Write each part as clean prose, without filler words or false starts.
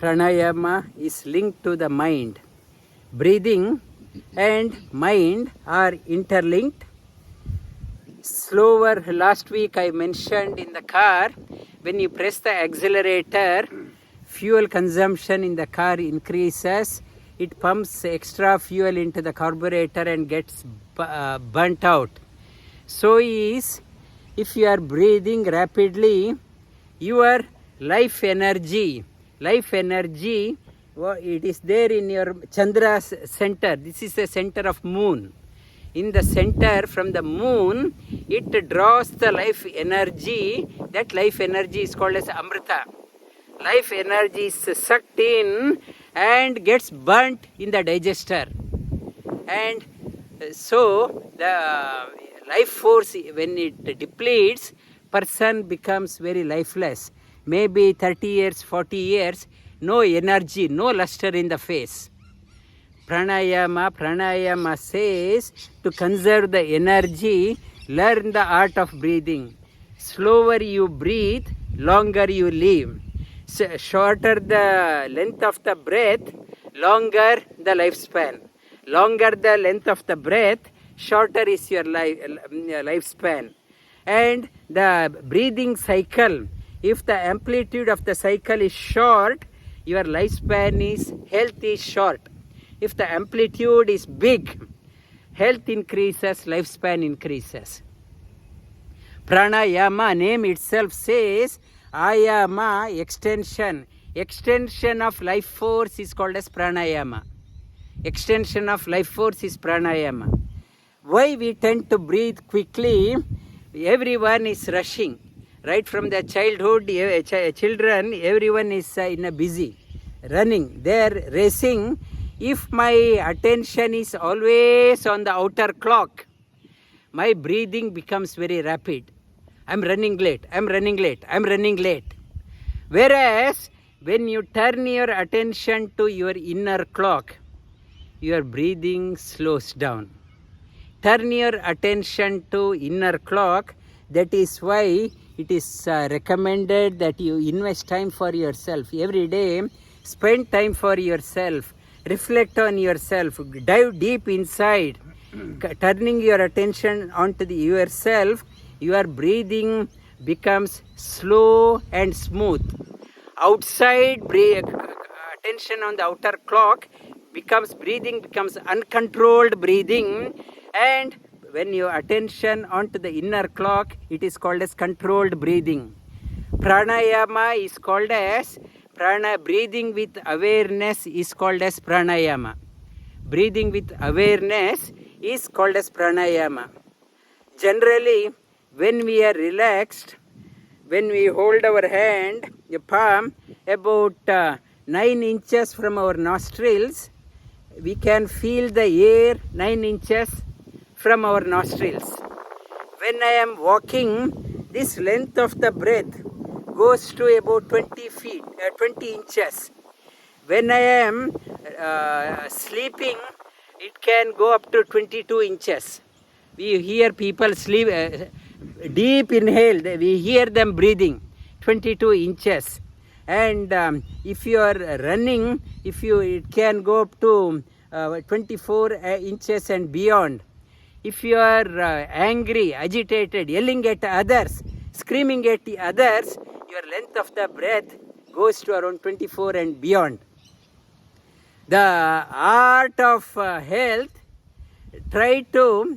Pranayama is linked to the mind. Breathing and mind are interlinked. Slower, last week I mentioned in the car, when you press the accelerator, fuel consumption in the car increases. It pumps extra fuel into the carburetor and gets burnt out. So is, if you are breathing rapidly, your life energy, it is there in your Chandra's center. This is the center of moon. In the center, from the moon, it draws the life energy. That life energy is called as Amruta. Life energy is sucked in and gets burnt in the digester. And so the life force, when it depletes, person becomes very lifeless. Maybe 30 years, 40 years, no energy, no luster in the face. Pranayama says to conserve the energy, learn the art of breathing. Slower you breathe, longer you live. So shorter the length of the breath, longer the lifespan. Longer the length of the breath, shorter is your lifespan. And the breathing cycle, if the amplitude of the cycle is short, your lifespan is, health is short. If the amplitude is big, health increases, lifespan increases. Pranayama, name itself says, ayama, extension. Extension of life force is called as pranayama. Extension of life force is pranayama. Why we tend to breathe quickly? Everyone is rushing. Right from the childhood, children, everyone is in a busy, running, they're racing. If my attention is always on the outer clock, my breathing becomes very rapid. I'm running late. Whereas, when you turn your attention to your inner clock, your breathing slows down. Turn your attention to inner clock. That is why it is recommended that you invest time for yourself. Every day, spend time for yourself. Reflect on yourself. Dive deep inside. Turning your attention onto yourself, your breathing becomes slow and smooth. Outside, attention on the outer clock, breathing becomes uncontrolled breathing, and when your attention onto the inner clock, it is called as controlled breathing. Pranayama is called as breathing with awareness is called as pranayama. Breathing with awareness is called as pranayama. Generally, when we are relaxed, when we hold our hand, the palm, about 9 inches from our nostrils, we can feel the air 9 inches from our nostrils. When I am walking, this length of the breath goes to about 20 inches. When I am sleeping, it can go up to 22 inches. We hear people sleep, deep inhale, we hear them breathing 22 inches. And if you are running, it can go up to 24 inches and beyond. If you are angry, agitated, yelling at others, screaming at the others, your length of the breath goes to around 24 and beyond. The art of health, try to,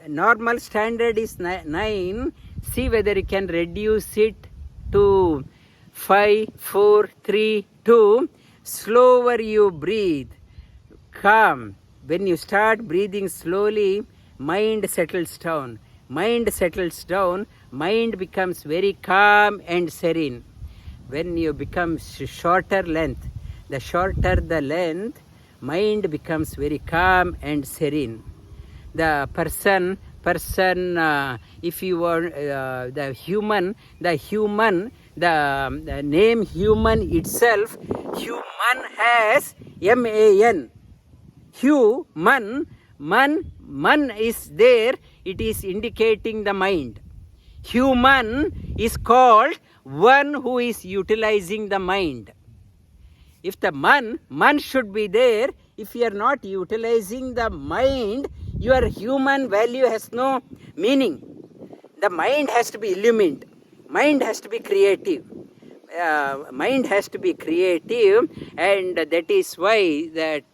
normal standard is 9, see whether you can reduce it to 5, 4, 3, 2. Slower you breathe, calm. When you start breathing slowly, mind settles down. Mind becomes very calm and serene. When you become shorter length, the shorter the length, mind becomes very calm and serene. The person, if you want the human, the name human itself, human has M-A-N. Human, man is there, it is indicating the mind. Human is called one who is utilizing the mind. If the man should be there. If you are not utilizing the mind, your human value has no meaning. The mind has to be illumined. Mind has to be creative. Mind has to be creative, and that is why that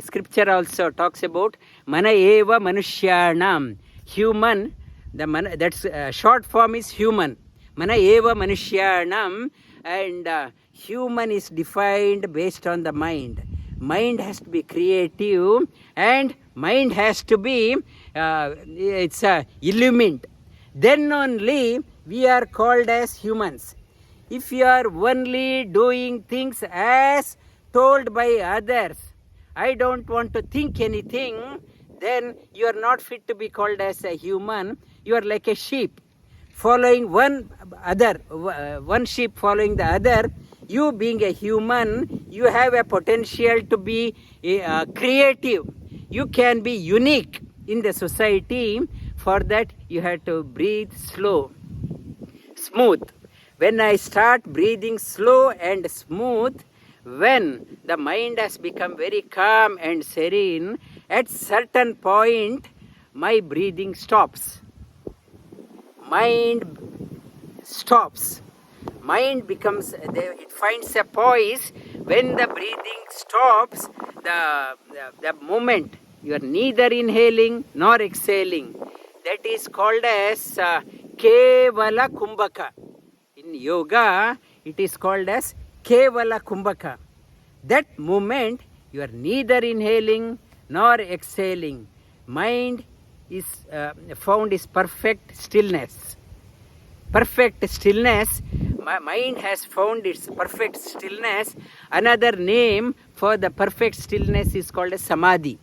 scripture also talks about mana eva manushyanam. Human, that's short form is human. Mana eva manushyanam, and human is defined based on the mind. Mind has to be creative, and mind has to be illumined. Then only we are called as humans. If you are only doing things as told by others, I don't want to think anything, then you are not fit to be called as a human. You are like a sheep following one sheep following the other. You being a human, you have a potential to be creative. You can be unique in the society. For that, you have to breathe slow, smooth. When I start breathing slow and smooth, when the mind has become very calm and serene, at certain point, my breathing stops. Mind stops. Mind becomes, it finds a poise. When the breathing stops, the moment, you are neither inhaling nor exhaling. That is called as Kevala Kumbhaka. In yoga, it is called as Kevala Kumbhaka. That moment, you are neither inhaling nor exhaling. Mind is found is perfect stillness. Perfect stillness. My mind has found its perfect stillness. Another name for the perfect stillness is called as Samadhi.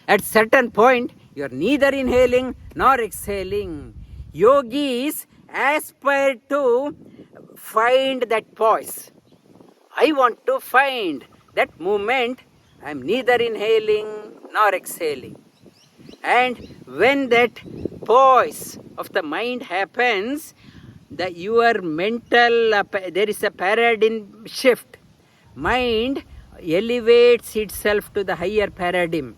At certain point, you are neither inhaling nor exhaling. Yogis aspire to find that poise. I want to find that moment. I am neither inhaling nor exhaling. And when that poise of the mind happens, your mental, there is a paradigm shift. Mind elevates itself to the higher paradigm.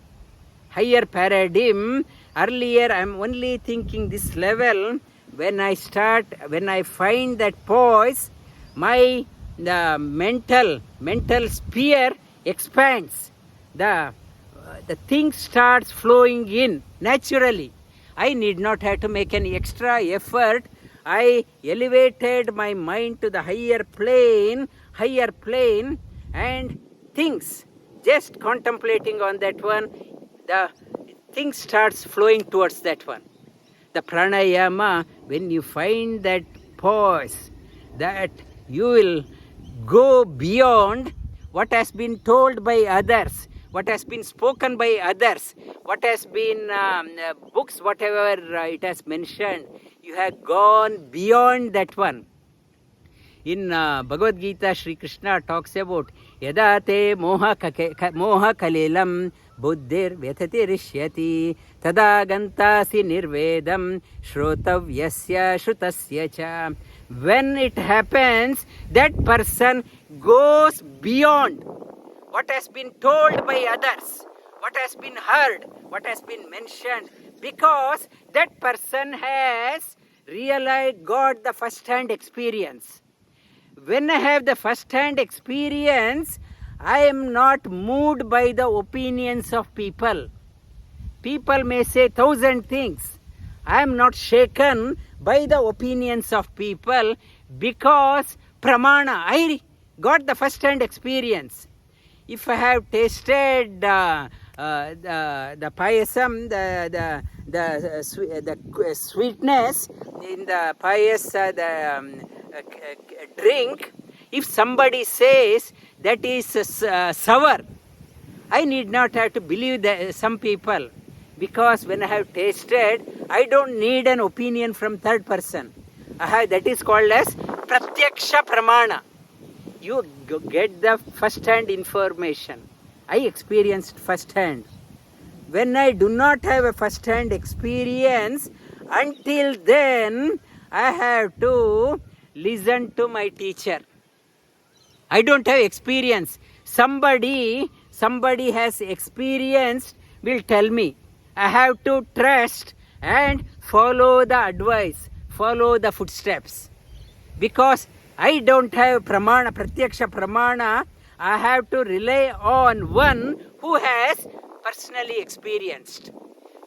Higher paradigm. Earlier, I am only thinking this level. When I find that poise, the mental sphere expands. The thing starts flowing in naturally. I need not have to make any extra effort. I elevated my mind to the higher plane, and things, just contemplating on that one, the thing starts flowing towards that one. The pranayama, when you find that poise, that you will go beyond what has been told by others, what has been spoken by others, what has been books, whatever it has mentioned. You have gone beyond that one. In Bhagavad Gita, Sri Krishna talks about Yada te moha kalelam buddhir vyatatirishyati tada gantasi nirvedam shrotavyasya shrutasya cha. When it happens, that person goes beyond what has been told by others, what has been heard, what has been mentioned, because that person has realized, got the first-hand experience. When I have the first-hand experience, I am not moved by the opinions of people. People may say 1,000 things. I am not shaken by the opinions of people because pramana, I got the first-hand experience. If I have tasted the payasam, the sweetness in the payas, drink, if somebody says that is sour, I need not have to believe some people, because when I have tasted, I don't need an opinion from third person. That is called as pratyaksha pramana. You get the first-hand information. I experienced first-hand. When I do not have a first-hand experience, until then I have to listen to my teacher. I don't have experience. Somebody has experienced will tell me. I have to trust and follow the advice, follow the footsteps. Because I don't have pramana, pratyaksha pramana, I have to rely on one who has personally experienced.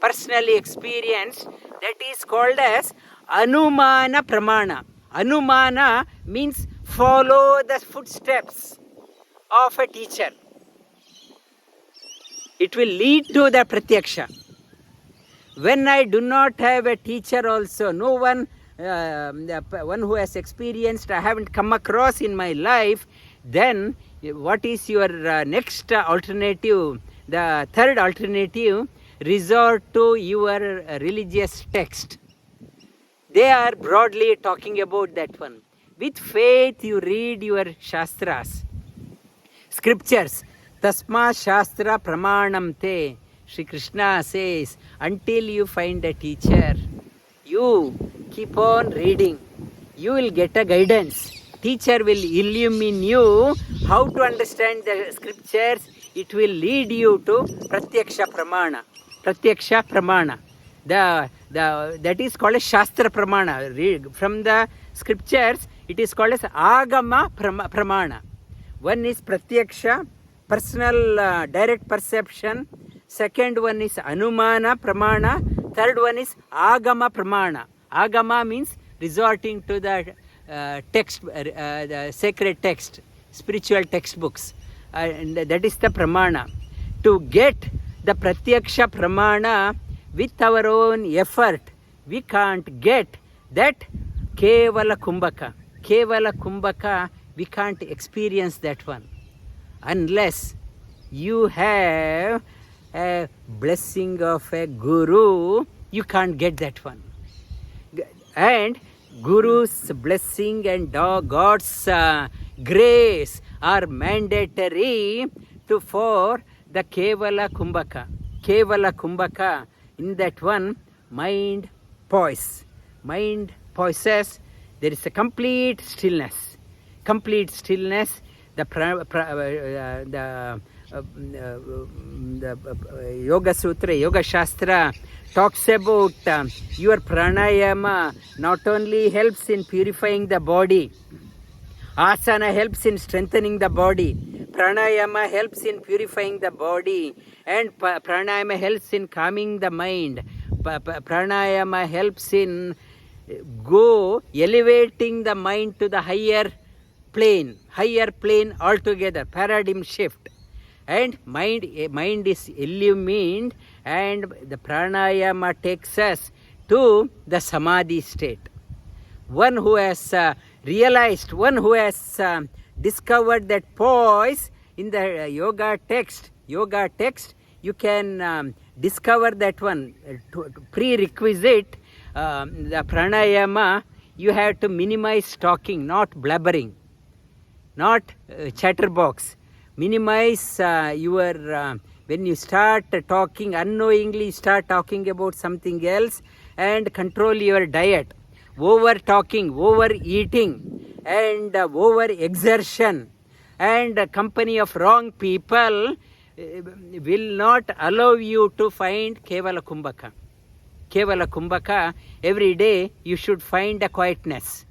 Personally experienced, that is called as anumana pramana. Anumana means follow the footsteps of a teacher. It will lead to the pratyaksha. When I do not have a teacher also, no one, one who has experienced, I haven't come across in my life, then what is your next alternative? The third alternative, resort to your religious text. They are broadly talking about that one. With faith you read your shastras, scriptures. Tasma shastra pramanam te. Shri Krishna says, until you find a teacher, you keep on reading. You will get a guidance. Teacher will illumine you how to understand the scriptures. It will lead you to pratyaksha pramana. Pratyaksha pramana. That is called as shastra pramana. Read from the scriptures, it is called as agama pramana. One is pratyaksha, personal direct perception. Second one is anumana pramana. Third one is agama pramana. Agama means resorting to the text, the sacred text, spiritual textbooks. And that is the pramana. To get the pratyaksha pramana with our own effort, we can't get that Kevala Kumbhaka. Kevala Kumbhaka, we can't experience that one. Unless you have a blessing of a guru, you can't get that one. And guru's blessing and God's grace are mandatory for the Kevala Kumbhaka. Kevala Kumbhaka, in that one, mind poise. Mind poises, there is a complete stillness. Complete stillness. The Yoga Sutra, Yoga Shastra talks about your pranayama not only helps in purifying the body, asana helps in strengthening the body, pranayama helps in purifying the body, and pranayama helps in calming the mind. Pranayama helps in elevating the mind to the higher plane altogether, paradigm shift. And mind is illumined, and the pranayama takes us to the samadhi state. One who has realized, one who has discovered that poise in the yoga text, you can discover that one. Prerequisite, the pranayama, you have to minimize talking, not blabbering, not chatterbox. Minimize when you start talking, unknowingly start talking about something else, and control your diet. Over talking, overeating, and over exertion, and company of wrong people will not allow you to find Kevala Kumbhaka. Kevala Kumbhaka, every day you should find a quietness.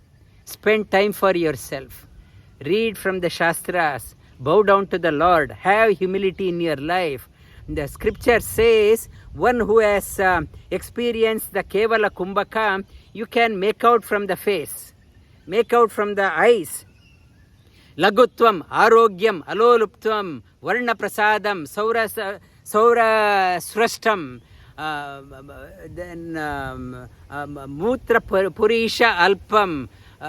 Spend time for yourself. Read from the Shastras. Bow down to the Lord. Have humility in your life. The scripture says, one who has experienced the Kevala Kumbhaka, you can make out from the face, make out from the eyes. Lagutvam, Arogyam, Aloluptvam, Varna Prasadam, Saura Srashtam, then Mutra Purisha Alpam,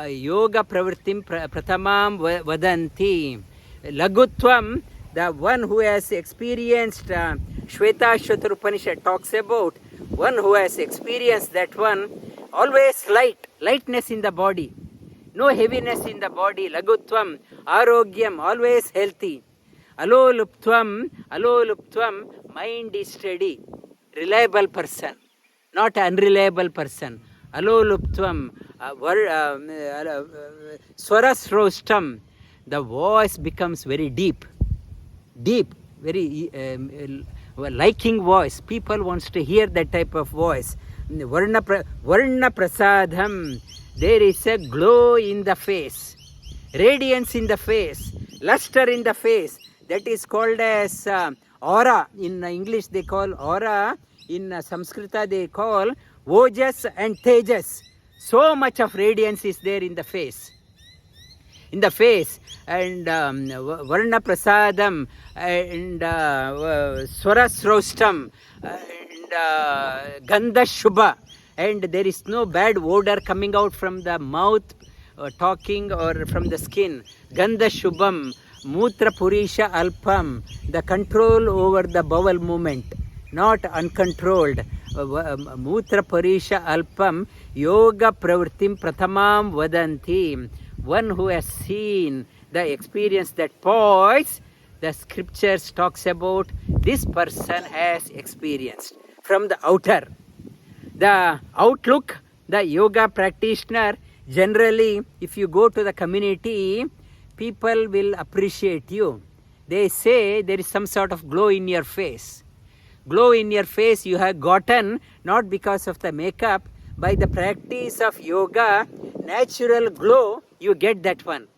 Yoga Pravritim Pratamam Vadanti. Lagutvam, the one who has experienced Shweta Shvatar Upanishad talks about, one who has experienced that one, always lightness in the body, no heaviness in the body. Lagutvam, Arogyam, always healthy. Aloluptvam, mind is steady, reliable person, not unreliable person. Aloluptvam, Swarasrostam, the voice becomes very deep, very liking voice. People wants to hear that type of voice. Varna prasadham, there is a glow in the face, radiance in the face, luster in the face. That is called as aura. In English they call aura. In Sanskrita they call ojas and tejas. So much of radiance is there in the face. And varna prasadam and swara srostam and gandha shubha, and there is no bad odor coming out from the mouth, talking, or from the skin. Gandha shubham, mutra purisha alpam, the control over the bowel movement, not uncontrolled. Mutra purisha alpam, yoga pravritim prathamam vadanti. One who has seen the experience, that poise, the scriptures talks about, this person has experienced from the outer. The outlook, the yoga practitioner, generally if you go to the community, people will appreciate you. They say there is some sort of glow in your face. Glow in your face you have gotten not because of the makeup. By the practice of yoga, natural glow, you get that one.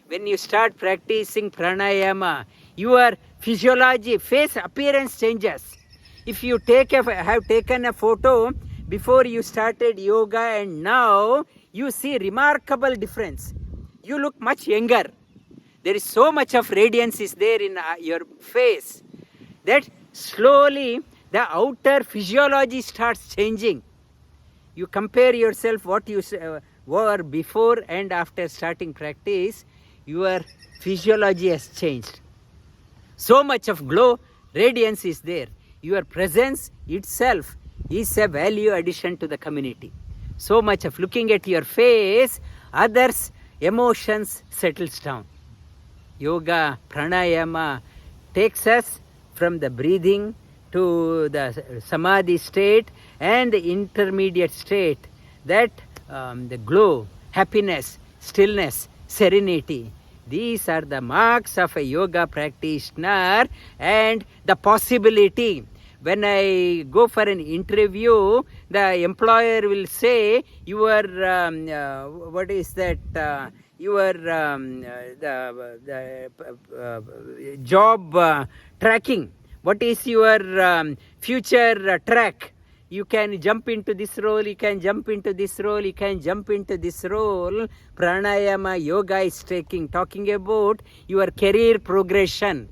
When you start practicing pranayama, your physiology, face appearance changes. If you have taken a photo before you started yoga and now, you see remarkable difference. You look much younger. There is so much of radiance is there in your face that slowly the outer physiology starts changing. You compare yourself what you were before and after starting practice, your physiology has changed. So much of glow, radiance is there. Your presence itself is a value addition to the community. So much of looking at your face, others' emotions settles down. Yoga, pranayama takes us from the breathing to the samadhi state and the intermediate state, that the glow, happiness, stillness, serenity. These are the marks of a yoga practitioner and the possibility. When I go for an interview, the employer will say, your job tracking. What is your future track? You can jump into this role, you can jump into this role, you can jump into this role. Pranayama yoga is talking about your career progression.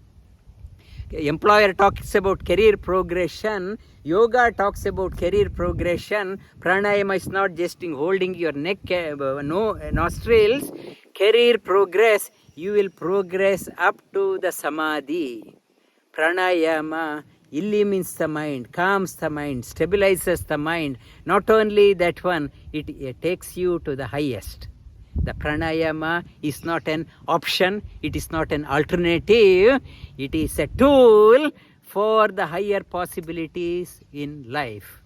Employer talks about career progression. Yoga talks about career progression. Pranayama is not just in holding your neck, nostrils. Career progress, you will progress up to the samadhi. Pranayama illumines the mind, calms the mind, stabilizes the mind. Not only that one, it takes you to the highest. The pranayama is not an option, it is not an alternative, it is a tool for the higher possibilities in life.